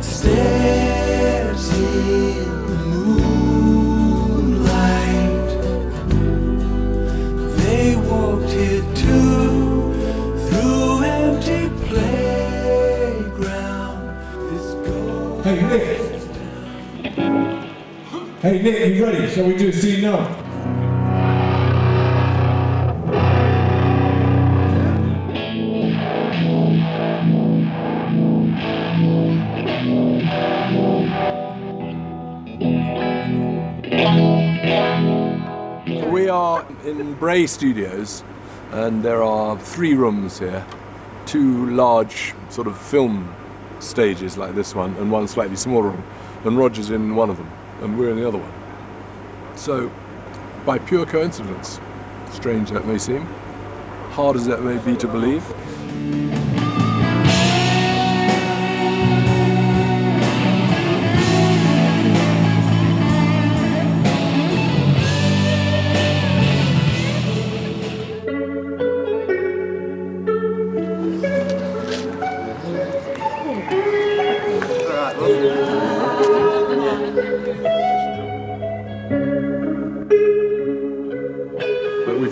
Stairs in the moonlight. They walked here too, through empty playground. This goes. Hey, Nick. Hey, Nick, you ready? Shall we do a scene now? We are in Bray Studios, and there are 3 rooms here. 2 large sort of film stages like this one, and 1 slightly smaller room. And Roger's in one of them, and we're in the other one. So, by pure coincidence, strange that may seem, hard as that may be to believe,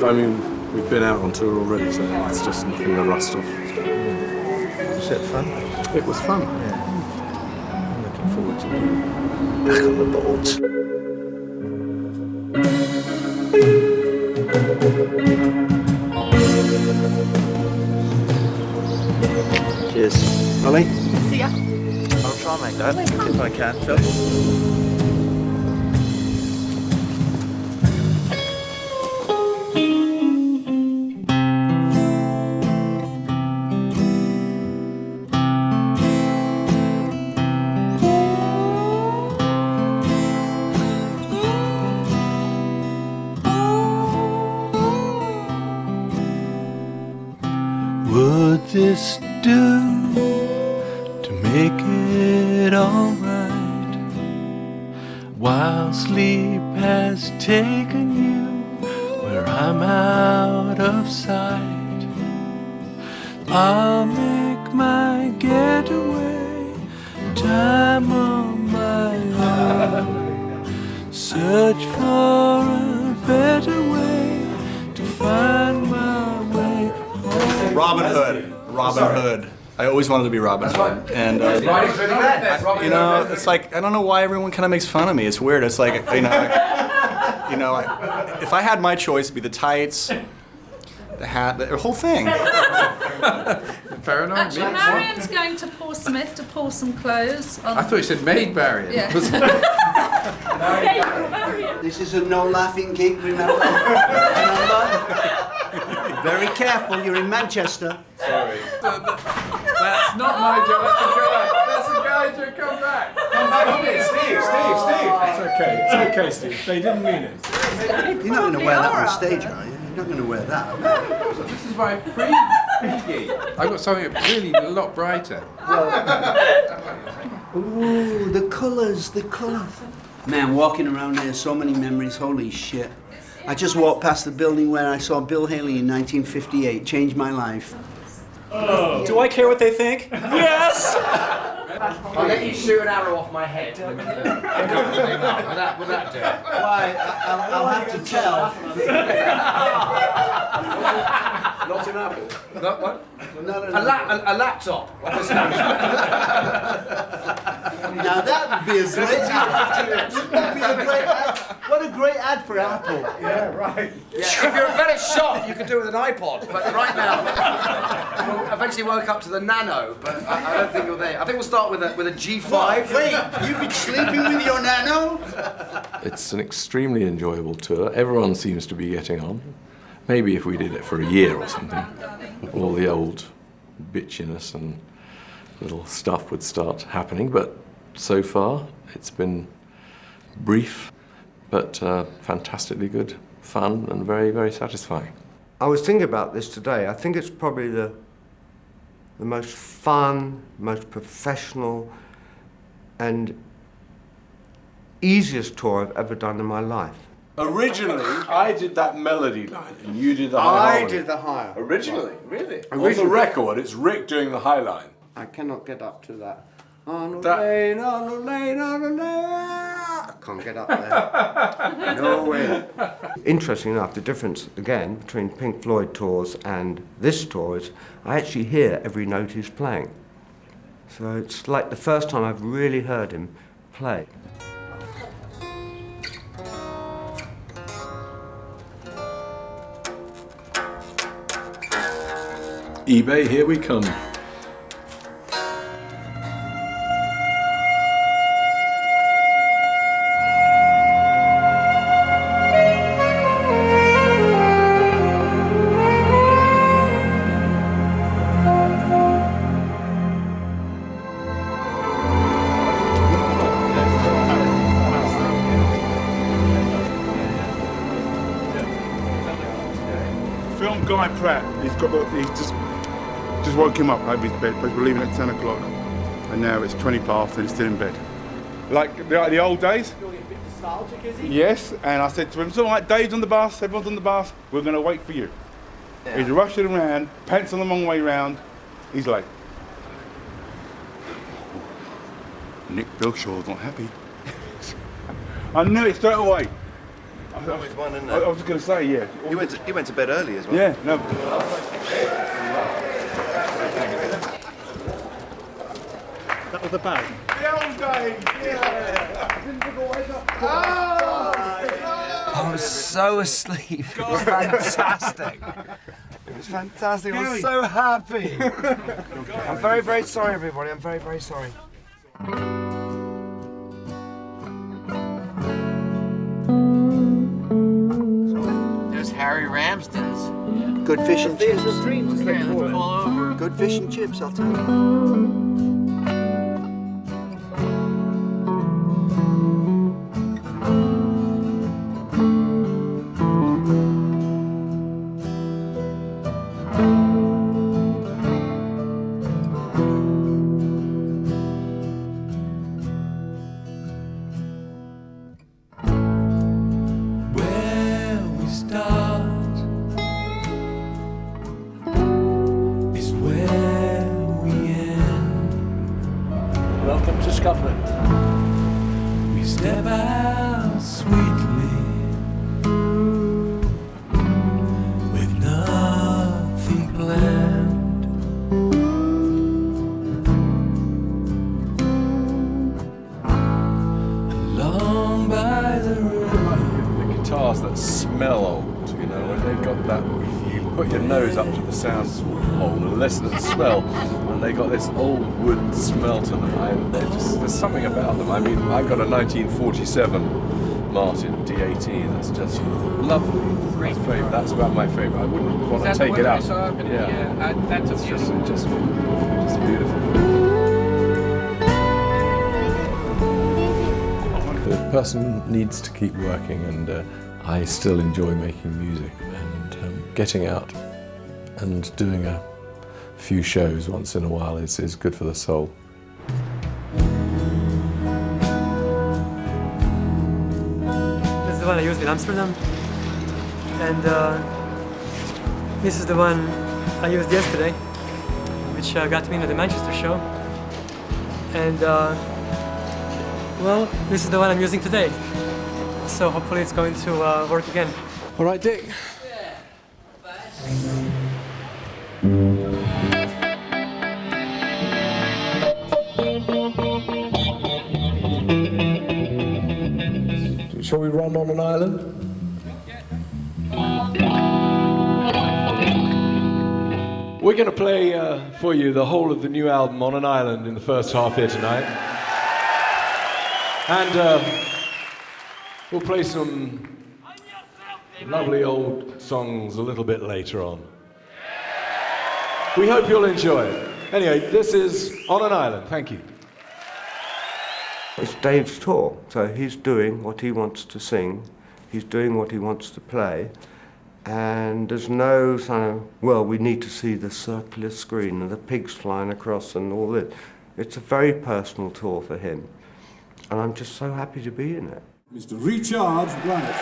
but we've been out on tour already, so it's just nothing to rust off. Was it fun? It was fun. Yeah. I'm looking forward to being back on the boat. Cheers. Ollie? See ya. I'll try and make that if I can, Phil. Would this do to make it alright? While sleep has taken you where I'm out of sight, I'll make my getaway, time on my own. Search for a better way to find my way home. Robin Hood. I always wanted to be Robin Hood. And, you know, it's like, I don't know why everyone kind of makes fun of me. It's weird. It's like, if I had my choice, it'd be the tights, the hat, the whole thing. Paranoid? Actually, Marion's going to Paul Smith to pull some clothes. I thought you said Maid Marion. Yeah. This is a no laughing gig, remember? Very careful, you're in Manchester. Sorry. That's not my job. That's a guy to come back. Come back on it, Steve. It's okay, Steve. They didn't mean it. You're not going to wear that on stage, are you? You're not going to wear that. This is my pre-gig. I've got something really a lot brighter. Ooh, the colours. Man, walking around here, so many memories, holy shit. I just walked past the building where I saw Bill Haley in 1958, changed my life. Do I care what they think? Yes! I'll let you shoot an arrow off my head. Would that do it? Why, I'll have to tell. Not an apple. Not what? Not A laptop. Now that would be a great ad. What a great ad for Apple. Yeah, right. Yeah, if you're a better shot, you could do it with an iPod. But right now, we'll eventually woke up to the Nano, but I don't think you're there. I think we'll start with a G5. What? Wait, you've been sleeping with your Nano? It's an extremely enjoyable tour. Everyone seems to be getting on. Maybe if we did it for a year or something, all the old bitchiness and little stuff would start happening. But so far, it's been brief, but fantastically good, fun, and very, very satisfying. I was thinking about this today. I think it's probably the most fun, most professional, and easiest tour I've ever done in my life. Originally, I did that melody line, and you did the high line. I did the higher. Originally? Really? Originally. On the record, it's Rick doing the high line. I cannot get up to that. On the lane, on the lane, on the lane. I can't get up there. No way. Interesting enough, the difference, again, between Pink Floyd tours and this tour is I actually hear every note he's playing. So it's like the first time I've really heard him play. eBay, here we come. Film Guy Pratt. He's just woke him up out of his bed. But we're leaving at 10 o'clock, and now it's 20 past, and he's still in bed. Like the old days. Feeling a bit nostalgic, is he? Yes, and I said to him, "It's all right. Dave's on the bus. Everyone's on the bus. We're going to wait for you." Yeah. He's rushing around, pants on the wrong way round. He's late. Nick Bilshaw's not happy. I knew it straight away. Always one, isn't I it? was just going to say, yeah. He went to bed early as well. Yeah, no. That was the bag. The old days, yeah. I was so asleep. It was fantastic. It was fantastic. I was so happy. I'm very, very sorry, everybody. I'm very, very sorry. There's Harry Ramsden's. Good fish and chips. All over. Good fish and chips, I'll tell you. Welcome to Scotland. We step out sweetly with nothing planned. Along by the river. The guitars that smell old, you know, when they've got that, you put your nose up to the sound hole and listen and smell, and they got this old wood smell to them. There's something about them. I mean, I've got a 1947 Martin D18. That's just lovely. Great favorite. That's about my favorite. I wouldn't want to take it out. Yeah, that's a Just beautiful. The person needs to keep working, and I still enjoy making music and getting out and doing a few shows once in a while is good for the soul. This is the one I used in Amsterdam, and this is the one I used yesterday, which got me into the Manchester show. And well, this is the one I'm using today. So hopefully it's going to work again. All right, Dick. Shall we run on an island? We're going to play for you the whole of the new album On an Island in the first half here tonight. And we'll play some lovely old songs a little bit later on. We hope you'll enjoy it. Anyway, this is On an Island. Thank you. It's Dave's tour, so he's doing what he wants to sing, he's doing what he wants to play, and there's no kind of, well, we need to see the circular screen and the pigs flying across and all this. It's a very personal tour for him, and I'm just so happy to be in it. Mr. Richard Bryant.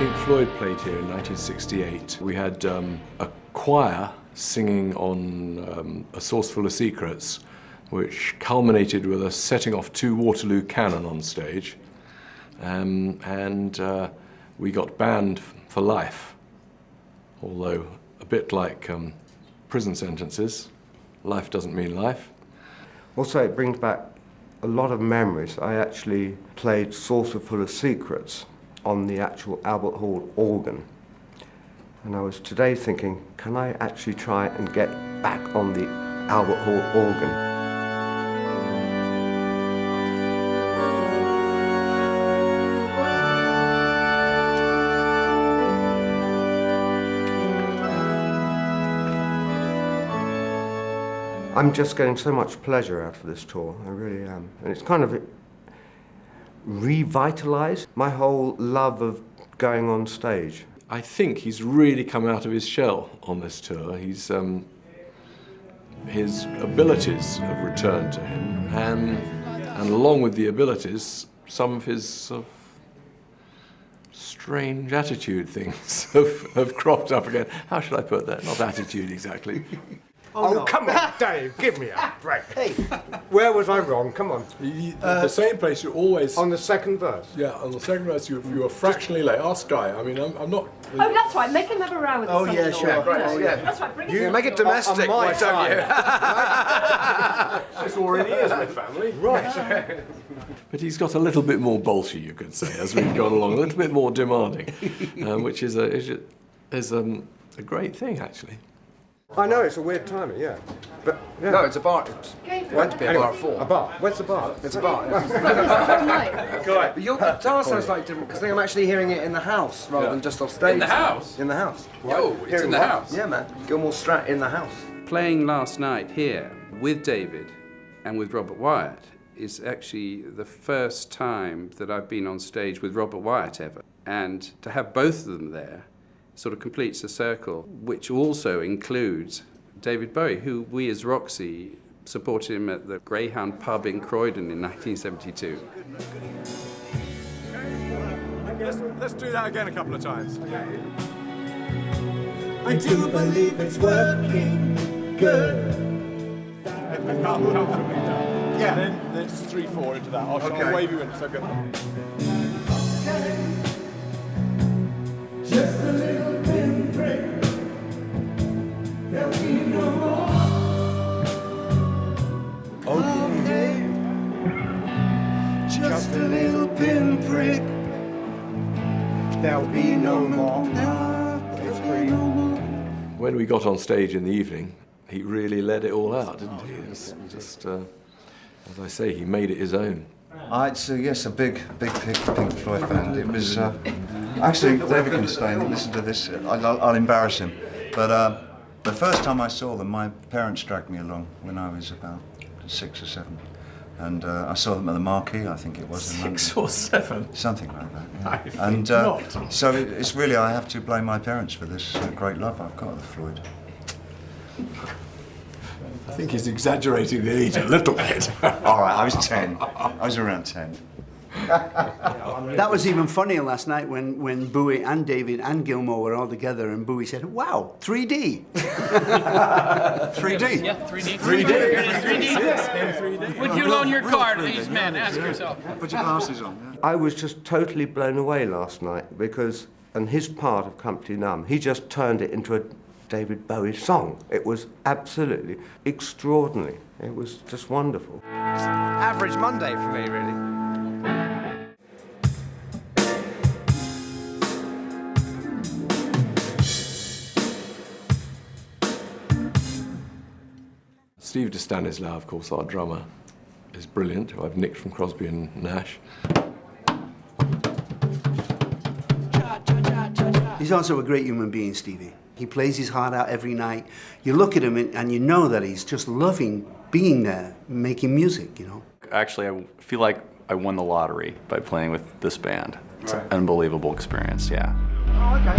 Pink Floyd played here in 1968. We had a choir singing on A Sauce Full of Secrets, which culminated with us setting off 2 Waterloo cannon on stage. And we got banned for life, although a bit like prison sentences, life doesn't mean life. Also, it brings back a lot of memories. I actually played Saucer Full of Secrets on the actual Albert Hall organ. And I was today thinking, can I actually try and get back on the Albert Hall organ? I'm just getting so much pleasure out of this tour, I really am. And it's kind of revitalized my whole love of going on stage. I think he's really come out of his shell on this tour. His abilities have returned to him, and along with the abilities, some of his sort of strange attitude things have cropped up again. How should I put that? Not attitude exactly. Oh, come on, Dave, give me a break. Hey, where was I wrong? Come on. The same place you always... On the second verse? Yeah, on the second verse you were fractionally late. Ask Guy. I mean, I'm not... Oh, that's right. Make him have a row with Oh, yeah, sure. Yeah. That's right. Bring it Make it domestic, why don't you? This already is my family. Right. But he's got a little bit more bolshy, you could say, as we've gone along, a little bit more demanding, which is a great thing, actually. I know, it's a weird timing, yeah. But, yeah. No, it's a bar. It's meant to be a bar at 4. A bar? Where's the bar? It's a bar. But your guitar sounds like different, because I think I'm actually hearing it in the house rather than just off stage. In the house? In the house. Yo, it's in the house. Yeah, man. Gilmore Strat in the house. Playing last night here with David and with Robert Wyatt is actually the first time that I've been on stage with Robert Wyatt ever. And to have both of them there sort of completes the circle, which also includes David Bowie, who we as Roxy supported him at the Greyhound pub in Croydon in 1972. Let's do that again a couple of times. I do believe it's working good. Yeah. Then it's 3/4 into that. I'll wave you in. So good. Just a little pinprick, there'll be no more. Okay. Just a little pinprick, there'll be no more. When we got on stage in the evening, he really let it all out, didn't he? It was just, as I say, he made it his own. Yes, a big Pink Floyd fan. It was actually David can stay and listen to this. I'll embarrass him, but the first time I saw them, my parents dragged me along when I was about 6 or 7, and I saw them at the Marquee. I think it was in London. 6 or 7, something like that. Yeah. I think and not. So it's really I have to blame my parents for this great love I've got of the Floyd. I think he's exaggerating the age a little bit. All right, I was 10. I was around 10. That was even funnier last night when Bowie and David and Gilmore were all together and Bowie said, wow, 3D. 3D? Yeah, 3D. 3D. Here it is, 3D. Would you loan your car to these men? Ask yourself. Put your glasses on. Yeah. I was just totally blown away last night because, and his part of Company Numb, he just turned it into a David Bowie song. It was absolutely extraordinary. It was just wonderful. Average Monday for me, really. Steve de Stanislaw, of course, our drummer, is brilliant, who I've nicked from Crosby and Nash. He's also a great human being, Stevie. He plays his heart out every night. You look at him and you know that he's just loving being there, making music, you know. Actually, I feel like I won the lottery by playing with this band. It's an unbelievable experience, yeah. Oh, okay.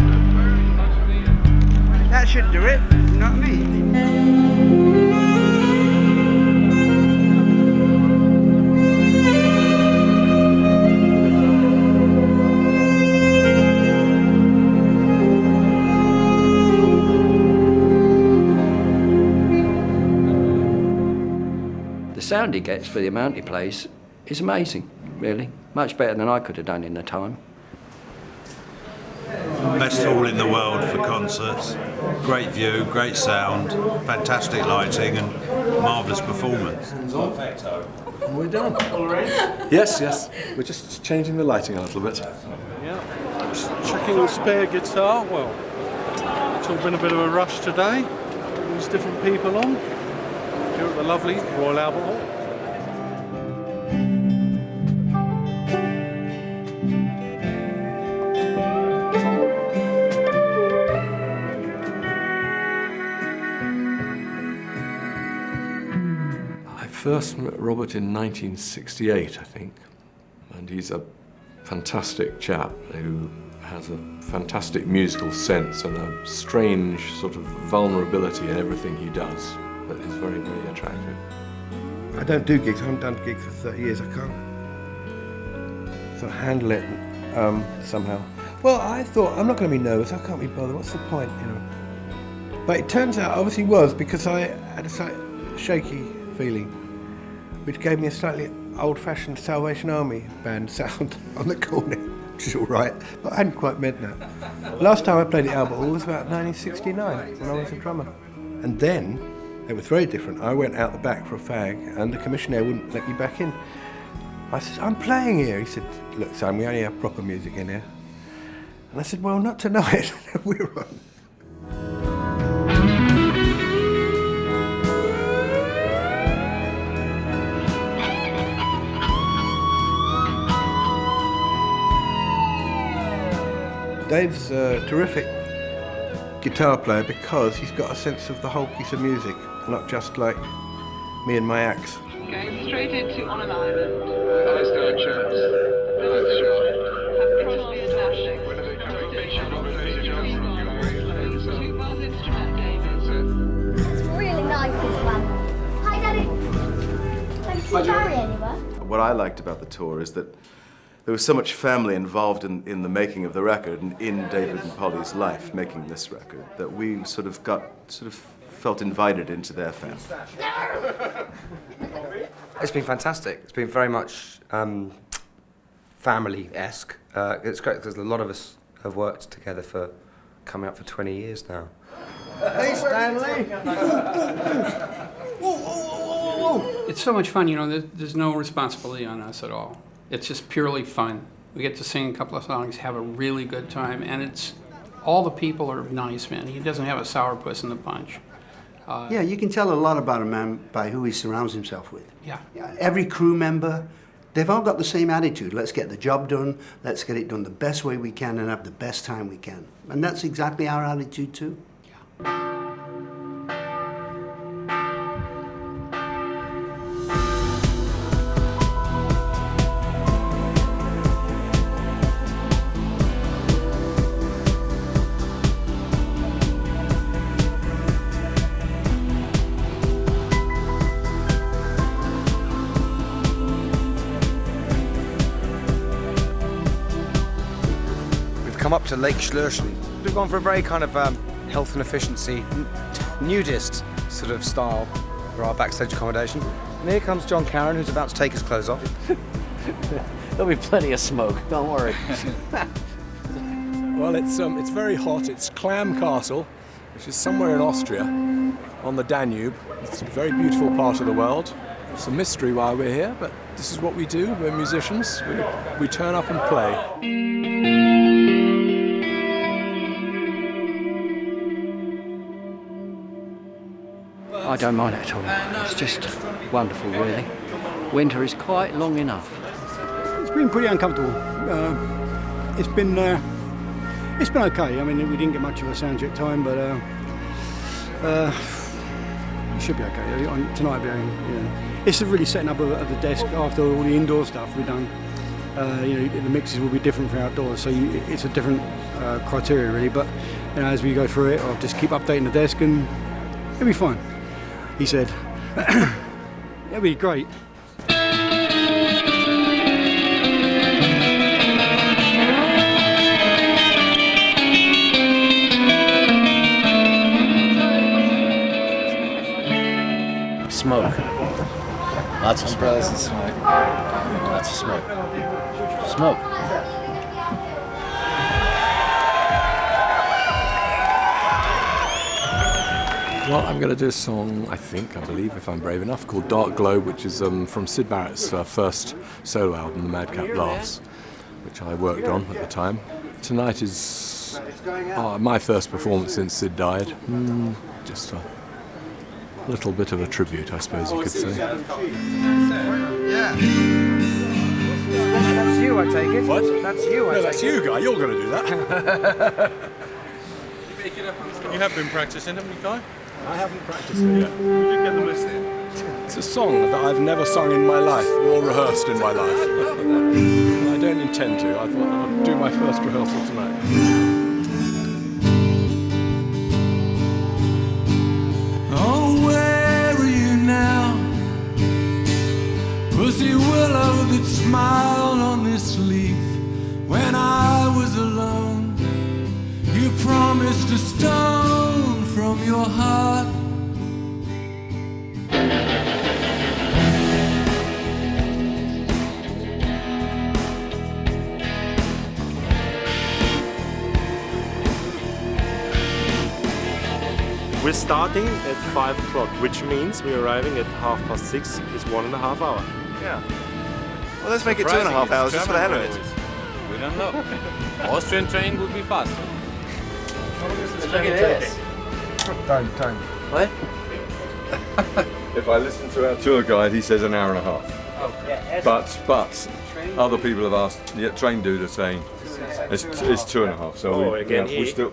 That should do it, you know what I mean? The sound he gets for the amount he plays is amazing, really. Much better than I could have done in the time. Best hall in the world for concerts. Great view, great sound, fantastic lighting and marvellous performance. We're done. Yes. We're just changing the lighting a little bit. Yeah. Just checking the spare guitar. Well, it's all been a bit of a rush today. There's different people on here at the lovely Royal Albert Hall. I first met Robert in 1968, I think, and he's a fantastic chap who has a fantastic musical sense and a strange sort of vulnerability in everything he does that is very, very attractive. I don't do gigs. I haven't done gigs for 30 years. I can't sort of handle it somehow. Well, I thought, I'm not going to be nervous. I can't be bothered. What's the point, you know? But it turns out, obviously was, because I had a slight shaky feeling, which gave me a slightly old-fashioned Salvation Army band sound on the cornet, which is all right, but I hadn't quite meant that. Last time I played at Albert Hall was about 1969, when I was a drummer. And then, it was very different. I went out the back for a fag, and the commissioner wouldn't let me back in. I said, I'm playing here. He said, look, son, we only have proper music in here. And I said, well, not tonight. We're on. Dave's a terrific guitar player because he's got a sense of the whole piece of music, not just like me and my axe. Going straight into On an Island. Let's go, chaps. Have Crosby and Nash. It's really nice, this one. Hi, Daddy. Have you seen Barry anywhere? What I liked about the tour is that there was so much family involved in the making of the record and in David and Polly's life making this record that we sort of felt invited into their family. It's been fantastic. It's been very much family-esque. It's great because a lot of us have worked together for coming up for 20 years now. Hey, Stanley! It's so much fun, you know, there's no responsibility on us at all. It's just purely fun. We get to sing a couple of songs, have a really good time, and it's all the people are nice, man. He doesn't have a sourpuss in the punch. Yeah, you can tell a lot about a man by who he surrounds himself with. Yeah. Every crew member, they've all got the same attitude. Let's get the job done, let's get it done the best way we can and have the best time we can. And that's exactly our attitude too. Come up to Lake Schlesien. We've gone for a very kind of health and efficiency, nudist sort of style for our backstage accommodation. And here comes John Caron, who's about to take his clothes off. There'll be plenty of smoke, don't worry. Well, it's very hot. It's Clam Castle, which is somewhere in Austria, on the Danube. It's a very beautiful part of the world. It's a mystery why we're here, but this is what we do. We're musicians. We turn up and play. I don't mind it at all. It's just wonderful, really. Winter is quite long enough. It's been pretty uncomfortable. It's been okay. I mean, we didn't get much of a sound check time, but it should be okay. Tonight, it's really setting up of the desk after all the indoor stuff we've done. The mixes will be different for outdoors, so it's a different criteria really. But as we go through it, I'll just keep updating the desk, and it'll be fine. He said, it'll be great. Smoke. Lots of smoke. Lots of smoke. Smoke. Well, I'm going to do a song, I believe, if I'm brave enough, called Dark Globe, which is from Syd Barrett's first solo album, The Madcap Laughs, which I worked on at the time. Tonight is my first performance since Syd died. Just a little bit of a tribute, I suppose you could say. Yeah. That's you, I take it. What? That's you, I take it. No, that's you, Guy. You're going to do that. You have been practicing, haven't you, Guy? I haven't practiced it yet. You did get the message. It's a song that I've never sung in my life or rehearsed in my life. I don't intend to. I thought I'd do my first rehearsal tonight. Oh, where are you now? Pussy willow that smiled on this leaf when I was alone. You promised a stone from your heart. We're starting at 5 o'clock, which means we're arriving at 6:30. It's 1.5 hours. Yeah. Well, let's make it 2.5 hours just for the hell of it. We don't know. Austrian train would be faster. Look at this. Don't. What? If I listen to our tour guide, he says an hour and a half. But other people have asked, train dude are saying it's 2.5. So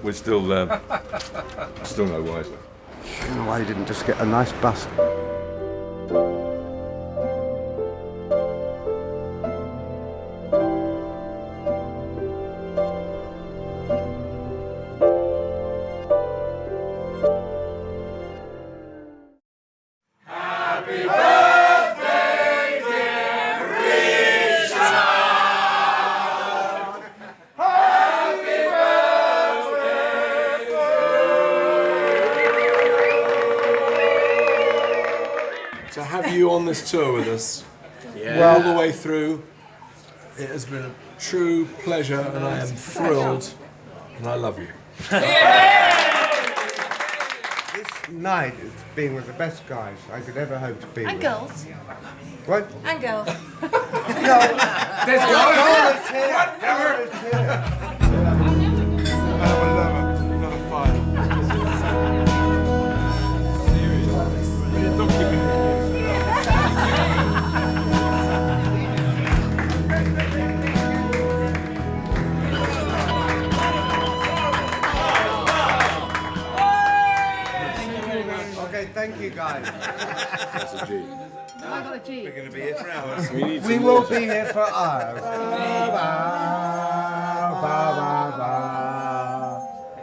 we're still no wiser. I don't know why you didn't just get a nice bus. To have you on this tour with us, Yeah. all the way through, it has been a true pleasure, and I am thrilled, and I love you. This night has been with the best guys I could ever hope to be And with. girls. What? And girls. There's girls here. Another fire. Okay, thank you guys. That's a G. I got a G. We're going to be here for hours. We We will be here for hours.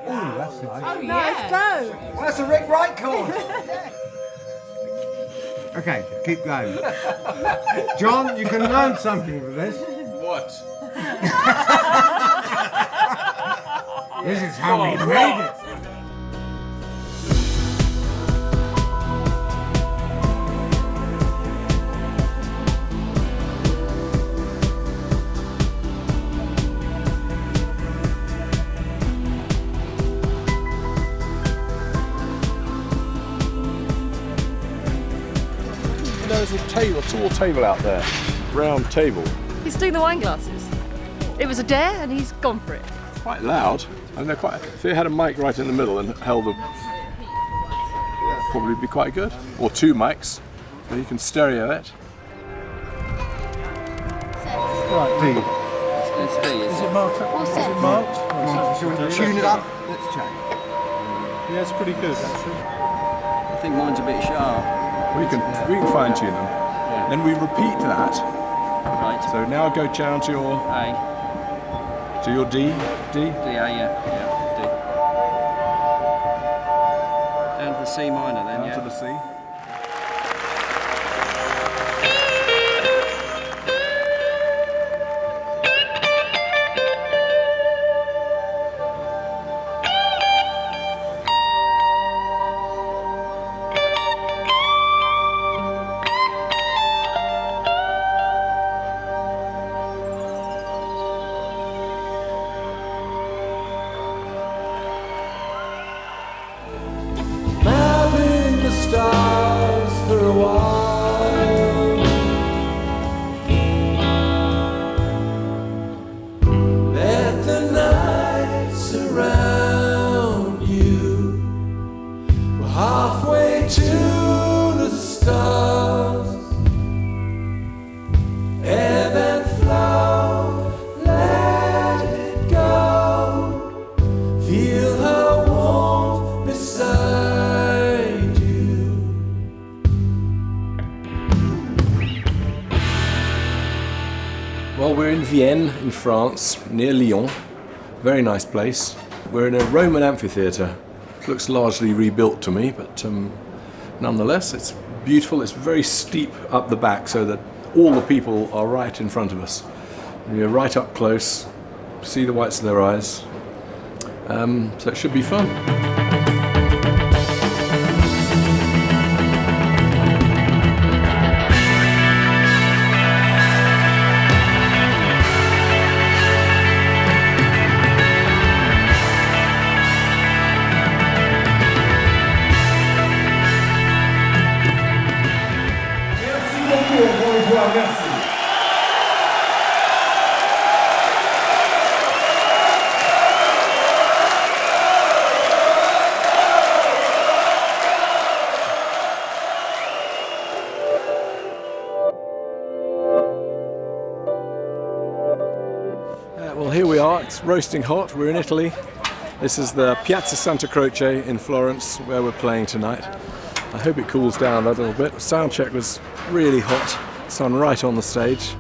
Ooh, that's nice. Oh, nice go. Well, that's a Rick Wright chord. Okay, keep going. John, you can learn something from this. What? This is how we made it. There's a tall table out there, round table. He's doing the wine glasses. It was a dare and he's gone for it. It's quite loud, and they're quite. If they had a mic right in the middle and held them, probably be quite good. Or two mics, so you can stereo it. Right, D. Is it marked up? What's Is it? it marked? Shall we tune it up? Let's check. Yeah, it's pretty good actually. I think mine's a bit sharp. We can fine tune them. Then we repeat that. Right. So now go down to your A. to your D. D, yeah. D. Down to the C minor then, Down yeah. to the C. Well, we're in Vienne, in France, near Lyon. Very nice place. We're in a Roman amphitheatre. It looks largely rebuilt to me, but nonetheless, it's beautiful. It's very steep up the back so that all the people are right in front of us. We're right up close, see the whites of their eyes. So it should be fun. Well, here we are. It's roasting hot. We're in Italy. This is the Piazza Santa Croce in Florence, where we're playing tonight. I hope it cools down a little bit. Sound check was really hot. Sun right on the stage.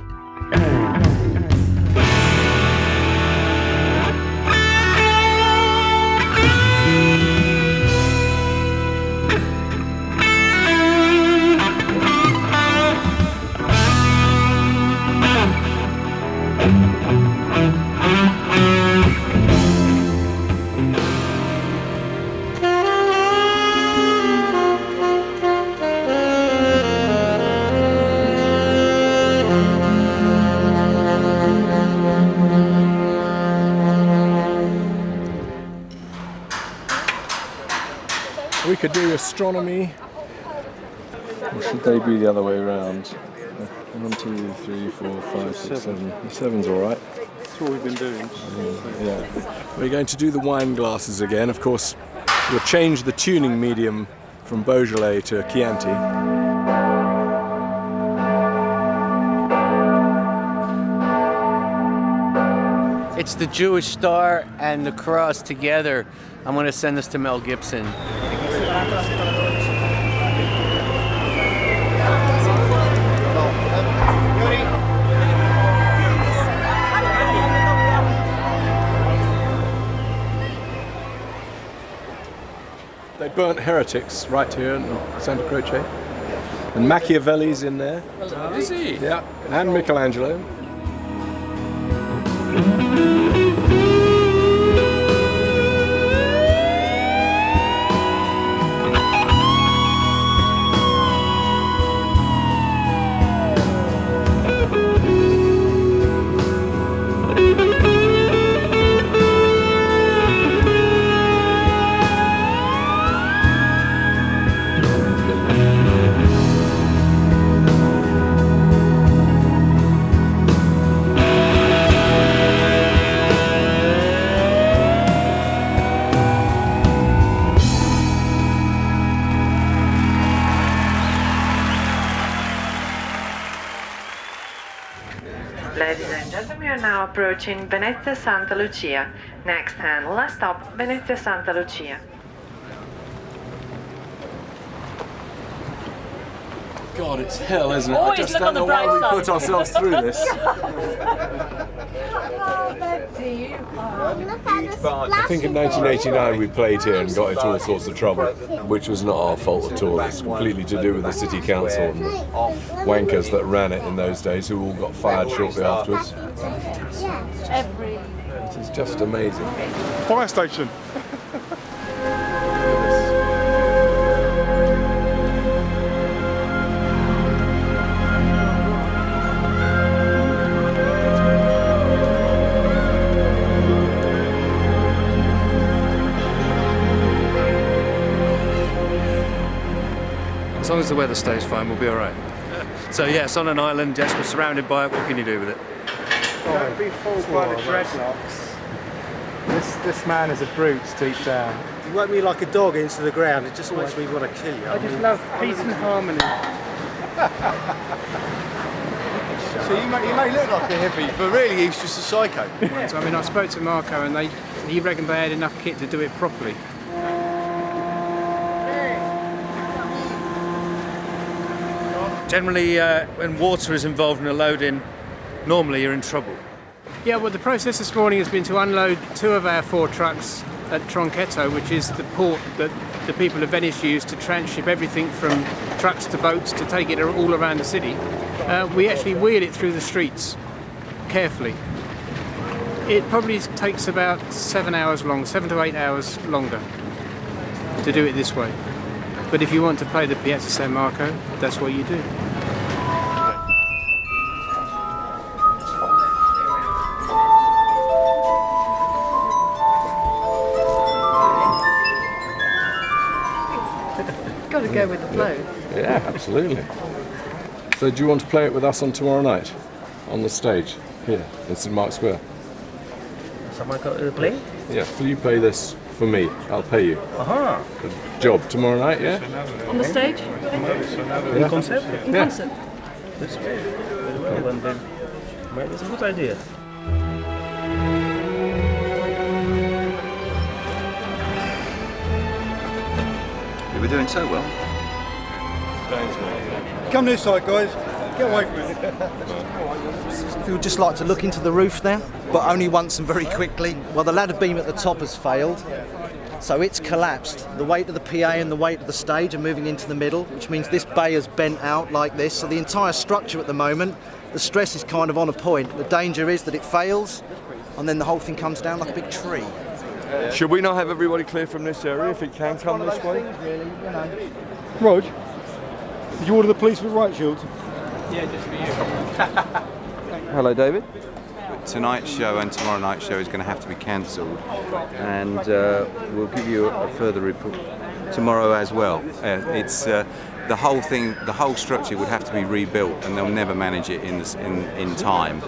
We could do astronomy, or should they be the other way around? 1, 2, 3, 4, 5, 6, 7. The 7's all right. That's what we've been doing. Yeah. We're going to do the wine glasses again. Of course, we'll change the tuning medium from Beaujolais to Chianti. It's the Jewish Star and the cross together. I'm going to send this to Mel Gibson. They burnt heretics right here in Santa Croce. And Machiavelli's in there. Is he? Yeah, and Michelangelo. Ladies and gentlemen, we are now approaching Venezia Santa Lucia. Next and last stop, Venezia Santa Lucia. God, it's hell, isn't it? Always I just look don't on the know why we bright put side. ourselves through this. I think in 1989 we played here and got into all sorts of trouble, which was not our fault at all. It's completely to do with the city council and the wankers that ran it in those days, who all got fired shortly afterwards. It is just amazing. Fire station. As long as the weather stays fine, we'll be all right. So yes, on an island, yes, we're surrounded by it. What can you do with it? Don't be fooled by the dreadlocks. This man is a brute deep down. You work me like a dog into the ground, it just makes me want to kill you. I just love peace and harmony. So you may look like a hippie, but really he's just a psycho. So, I mean, I spoke to Marco and he reckoned they had enough kit to do it properly. Generally, when water is involved in a loading, normally you're in trouble. Yeah, well, the process this morning has been to unload 2 of our 4 trucks at Tronchetto, which is the port that the people of Venice use to transship everything from trucks to boats to take it all around the city. We actually wheel it through the streets carefully. It probably takes about 7 to 8 hours longer to do it this way. But if you want to play the Piazza San Marco, that's what you do. Got to go with the flow. Yeah, absolutely. So do you want to play it with us on tomorrow night? On the stage, here, in St Mark's Square? Someone got to play? Yeah, will you play this for me? I'll pay you. Aha. Good job. Tomorrow night, yeah? On the stage? In concert? In concert. That's great. Very well, then. Well, that's a good idea. You were doing so well. Come this side, guys. Get away from it. If you would just like to look into the roof there, but only once and very quickly. Well, the ladder beam at the top has failed, so it's collapsed. The weight of the PA and the weight of the stage are moving into the middle, which means this bay has bent out like this. So the entire structure at the moment, the stress is kind of on a point. The danger is that it fails, and then the whole thing comes down like a big tree. Should we not have everybody clear from this area if it can come this way? Rog, did you order the police with riot shields? Yeah, just for you. Hello, David. Tonight's show and tomorrow night's show is going to have to be cancelled, and we'll give you a further report tomorrow as well. It's the whole thing, the whole structure would have to be rebuilt, and they'll never manage it in time.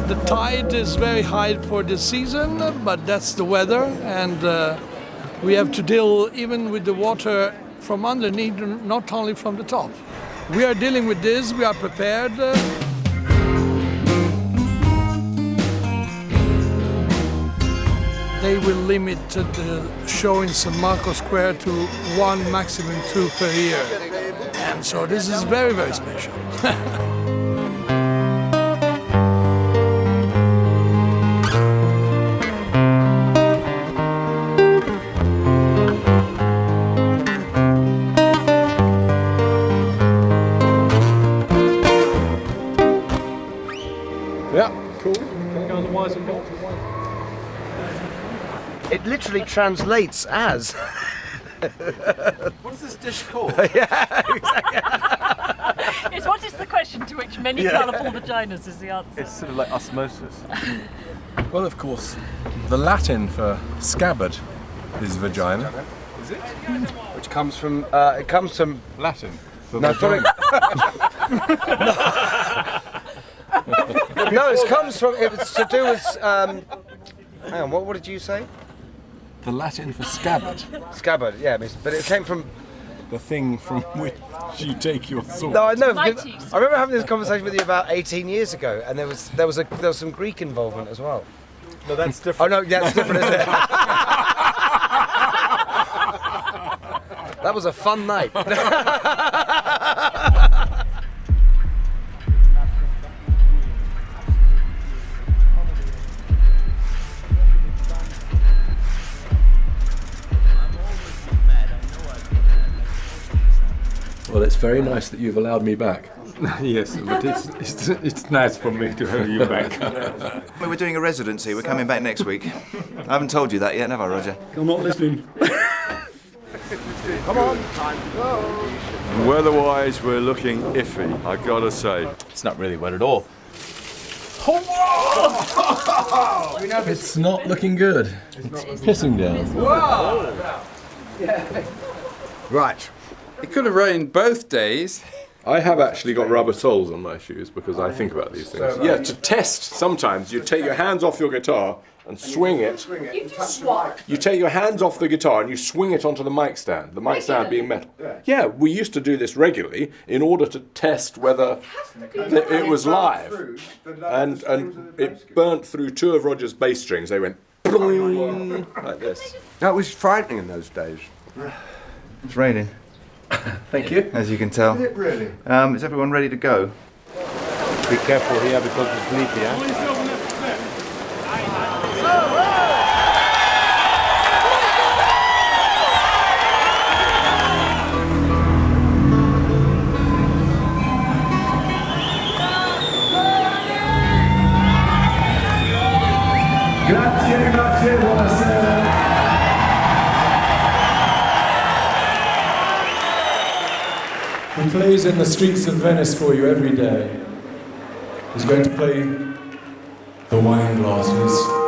The tide is very high for this season, but that's the weather, and we have to deal even with the water from underneath, not only from the top. We are dealing with this, we are prepared. They will limit the show in San Marco Square to 1, maximum 2 per year. And so this is very, very special. Yeah, cool. Can we go on the wires and bolts? It literally translates as. What's this dish called? Yeah, exactly. It's what is the question to which many colourful vaginas is the answer. It's sort of like osmosis. Well, of course, the Latin for scabbard is vagina. Is it? Which comes from, it comes from... Latin for No, vagina. No, it comes from, it's to do with, hang on, what did you say? The Latin for scabbard. Scabbard, yeah, but it came from... The thing from which you take your sword. No, I know. I remember having this conversation with you about 18 years ago, and there was some Greek involvement as well. No, that's different. Oh no, that's different, isn't it? That was a fun night. Well, it's very nice that you've allowed me back. Yes, but it's nice for me to have you back. We're doing a residency. We're coming back next week. I haven't told you that yet, have I, Roger? I'm not listening. Come on, time to go. Weather-wise, we're looking iffy, I gotta say. It's not really wet at all. It's not looking good. It's pissing down. Right. It could have rained both days. I have actually got rubber soles on my shoes because I think about these things. Yeah, to test, sometimes you take your hands off your guitar and swing it. You just what? You take your hands off the guitar and you swing it onto the mic stand, the mic stand being metal. Yeah, we used to do this regularly in order to test whether it was live. And it burnt through 2 of Roger's bass strings. They went boing, like this. That was frightening in those days. It's raining. Thank you. As you can tell. Is it really? Is everyone ready to go? Be careful here because it's sleepy, yeah? Grazie, buonasera. He plays in the streets of Venice for you every day. He's going to play the wine glasses.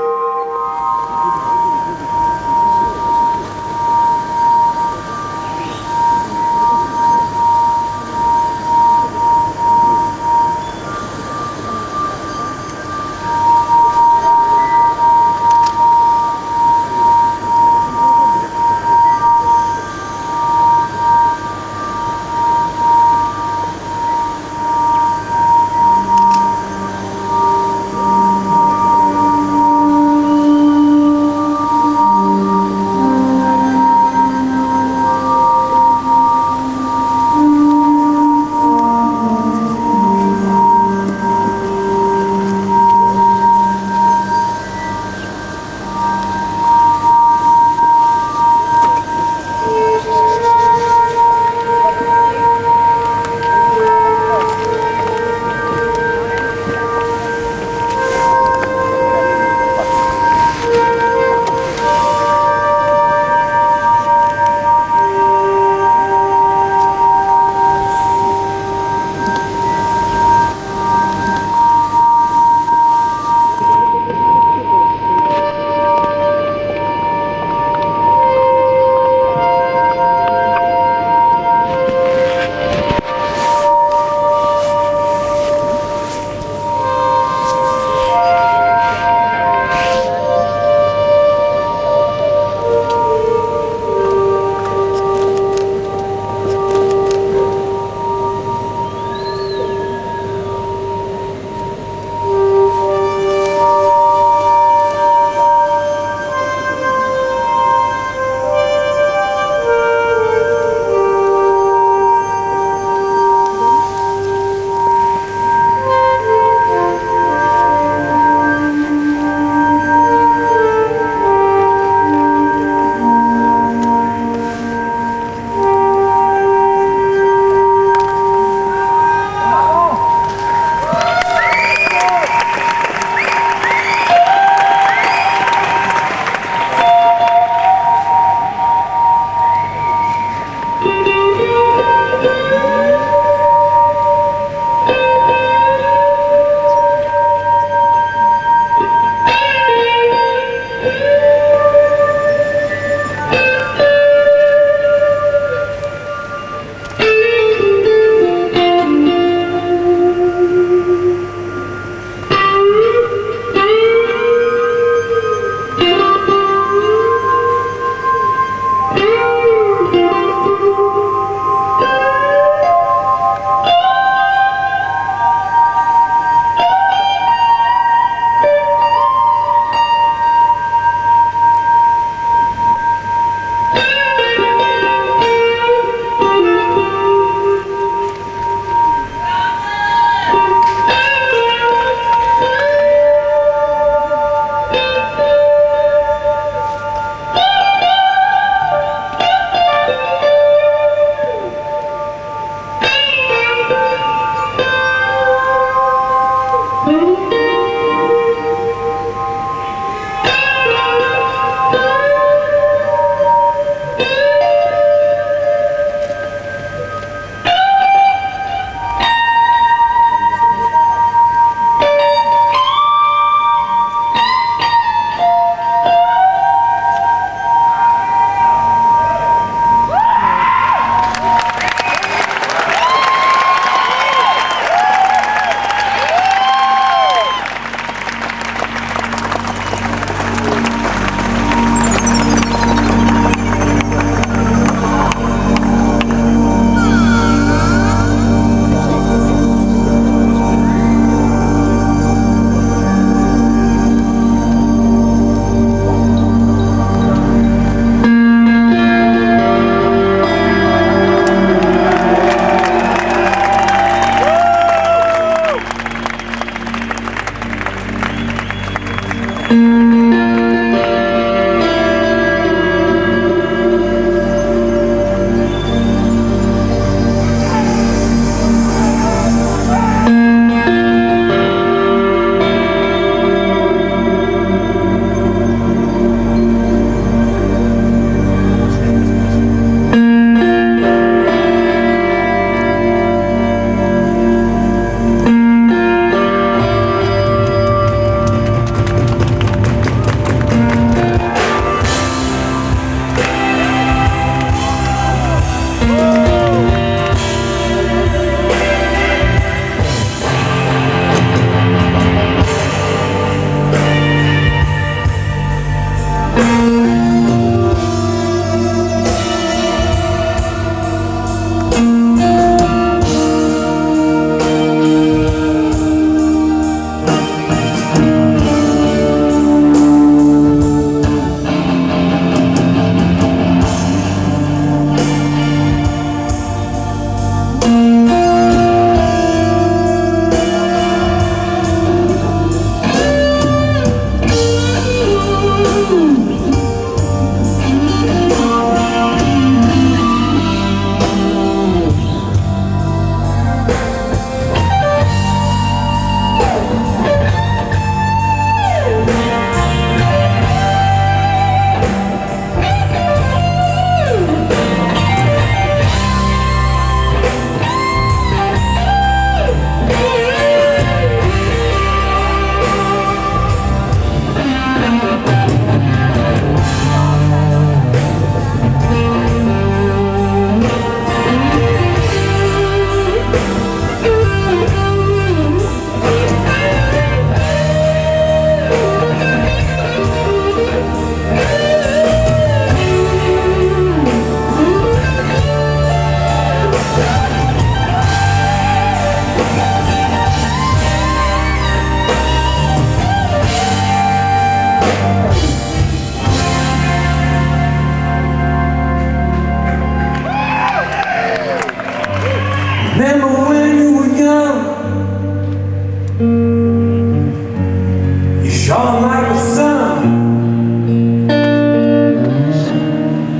shone like the sun.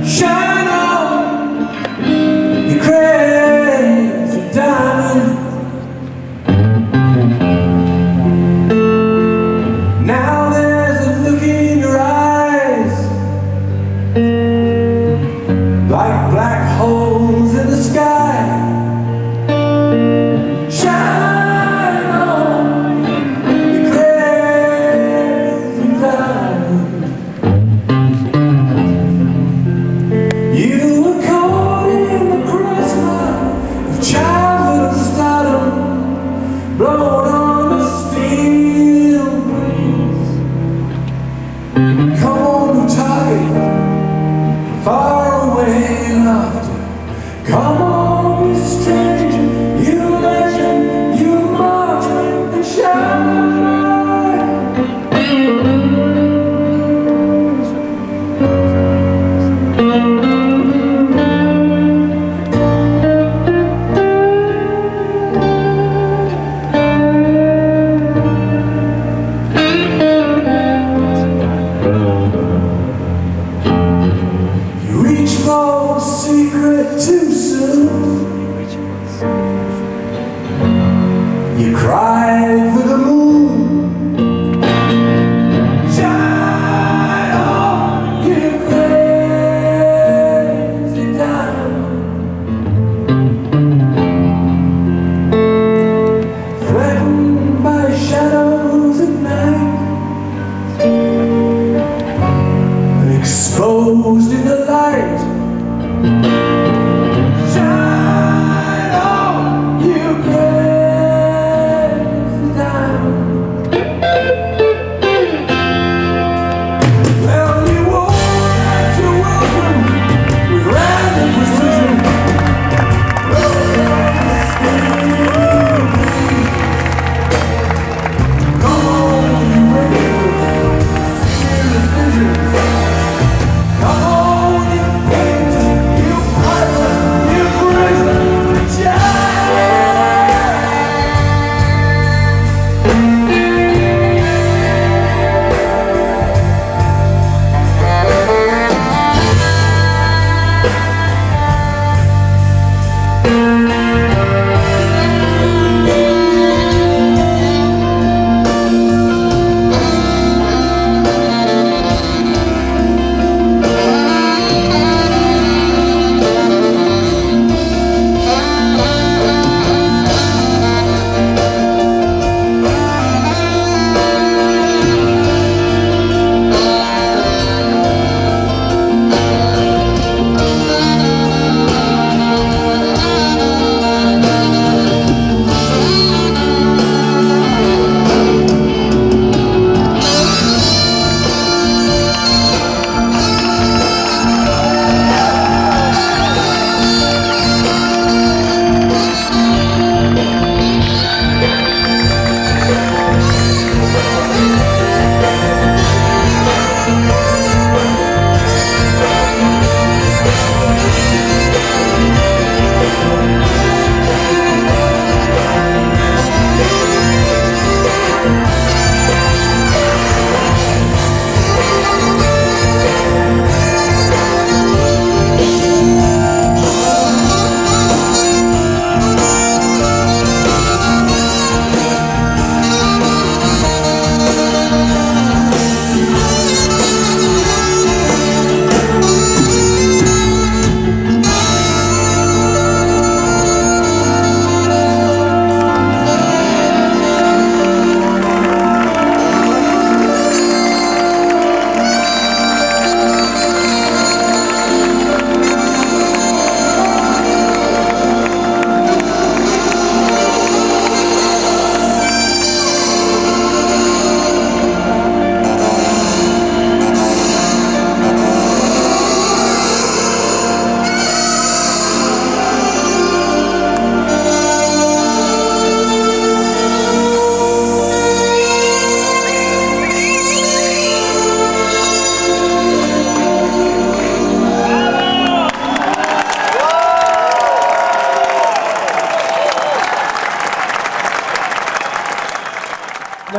Shine on, you crazy diamond. Now there's a look in your eyes, like black holes in the sky. Shine on, you crazy diamond.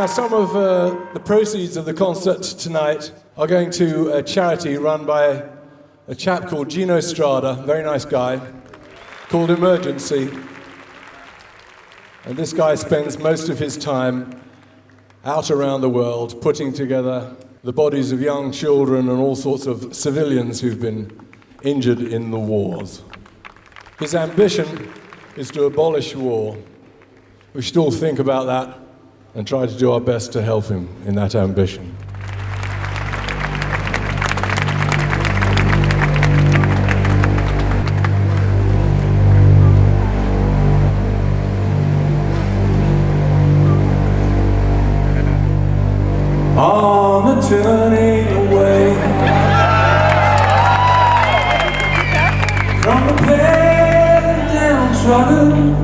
some of the proceeds of the concert tonight are going to a charity run by a chap called Gino Strada, very nice guy, called Emergency. And this guy spends most of his time out around the world putting together the bodies of young children and all sorts of civilians who've been injured in the wars. His ambition is to abolish war. We should all think about that and try to do our best to help him in that ambition. On the turning away from the pain and downtrodden,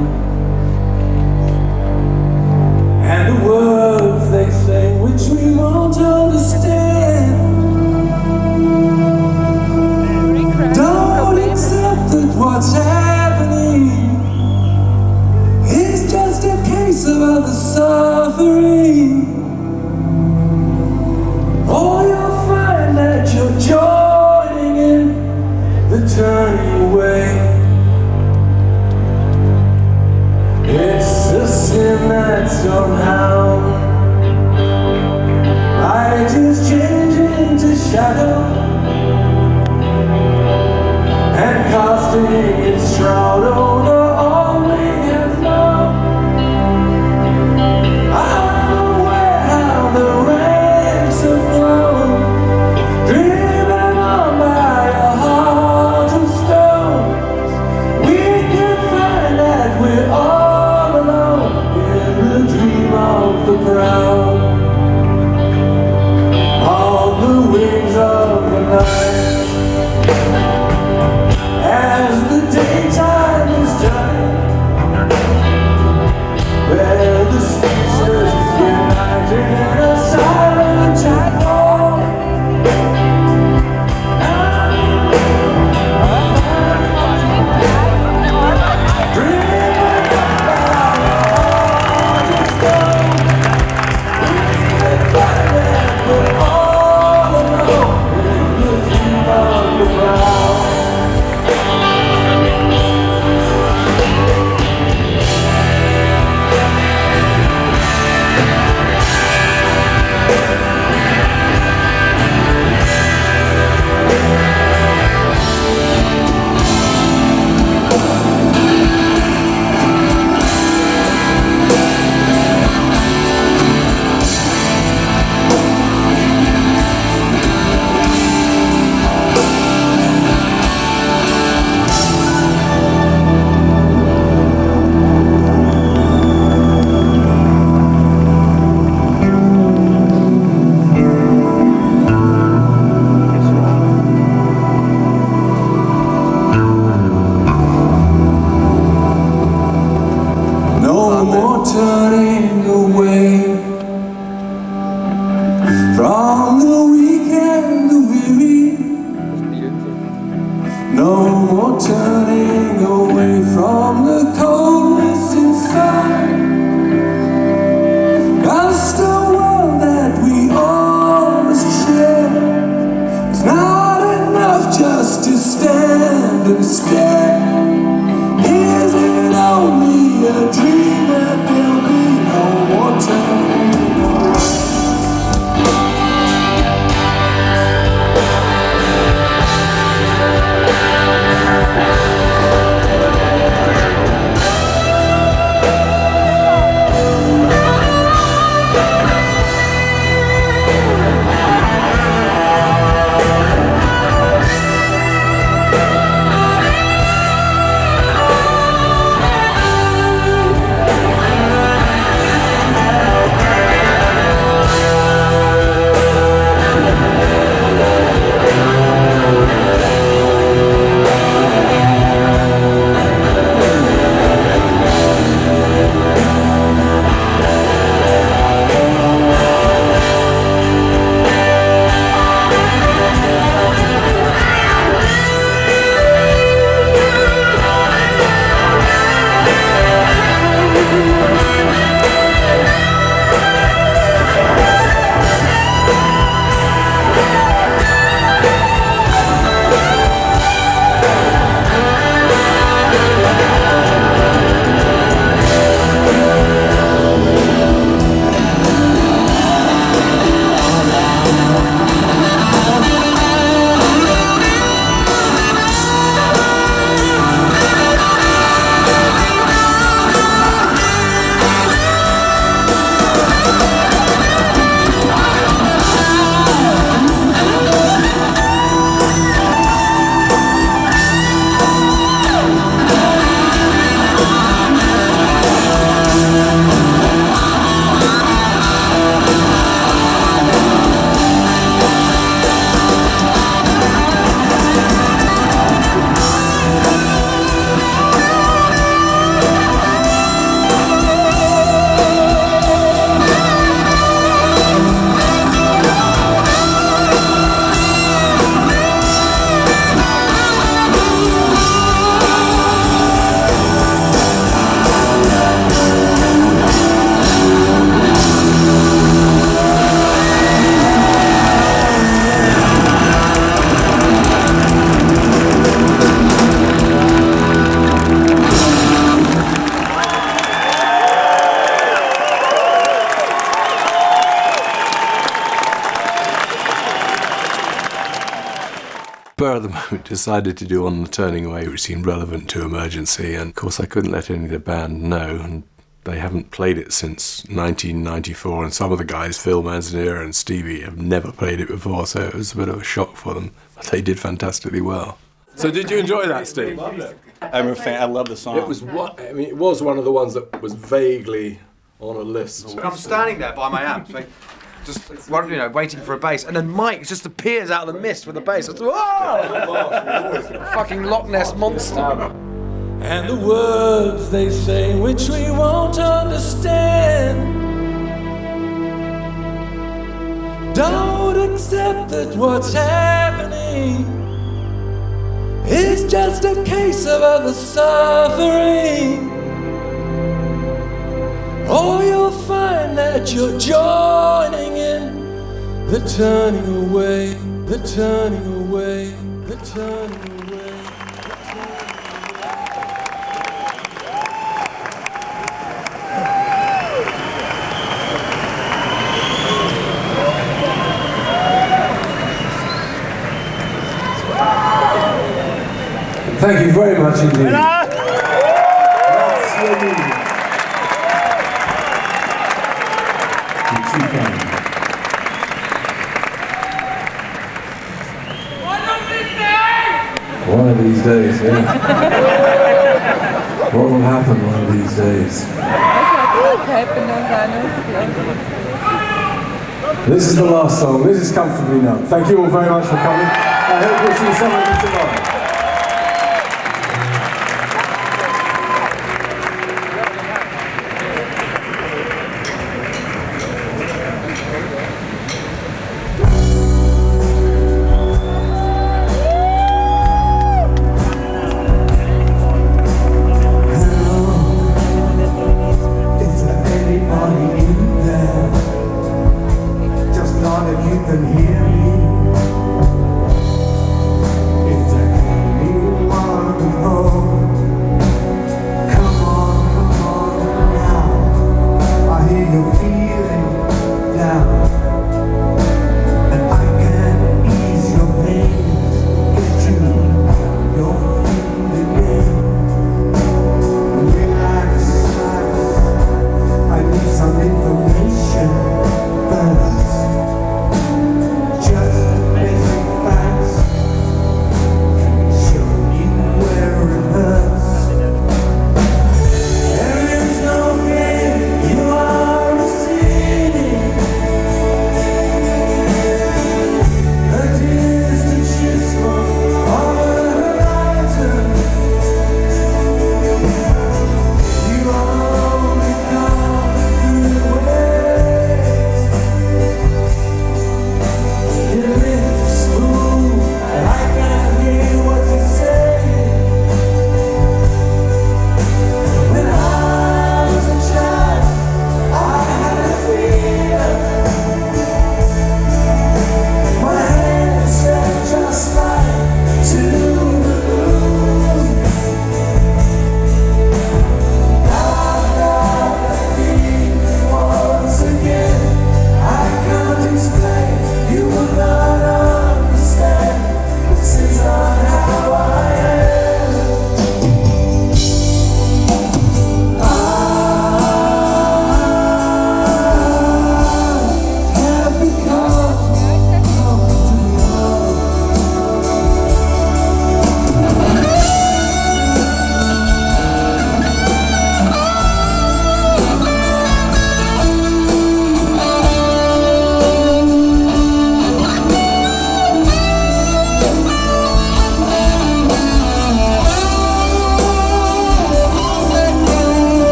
and the words they say which we won't understand. Don't accept that what's happening is just a case of other suffering. Or you'll find that you're joining in the turning away. It's a sin that somehow light is changing to shadow and casting its shroud over all we have known. I'm aware how the ranks have grown, driven on by a heart of stone. We can find that we're all alone in the dream of the proud. On the wings of the night, as the daytime Spur of the moment decided to do On the Turning Away, which seemed relevant to Emergency, and of course I couldn't let any of the band know, and they haven't played it since 1994, and some of the guys, Phil Manzanera and Stevie, have never played it before, so it was a bit of a shock for them, but they did fantastically well. So did you enjoy that, Steve? I'm a fan. I love the song. It was it was one of the ones that was vaguely on a list. I'm standing there by my amp, like, just waiting for a bass, and then Mike just appears out of the mist with a bass. It's, whoa! Fucking Loch Ness monster. And the words they say which we won't understand. Don't accept that what's happening is just a case of other suffering. Or you'll find that you're joining in the turning away, the turning away, the turning away. Thank you very much indeed. One of these days, yeah. What will happen one of these days? This is the last song. This is Comfortably Numb. Thank you all very much for coming. I hope we'll see some of you tomorrow.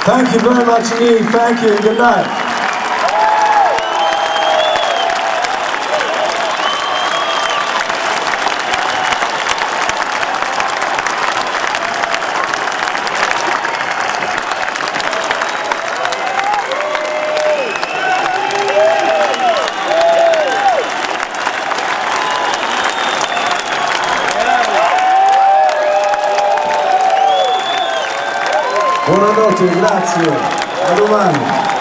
Thank you very much indeed. Thank you and good night. Buonanotte, grazie, a domani.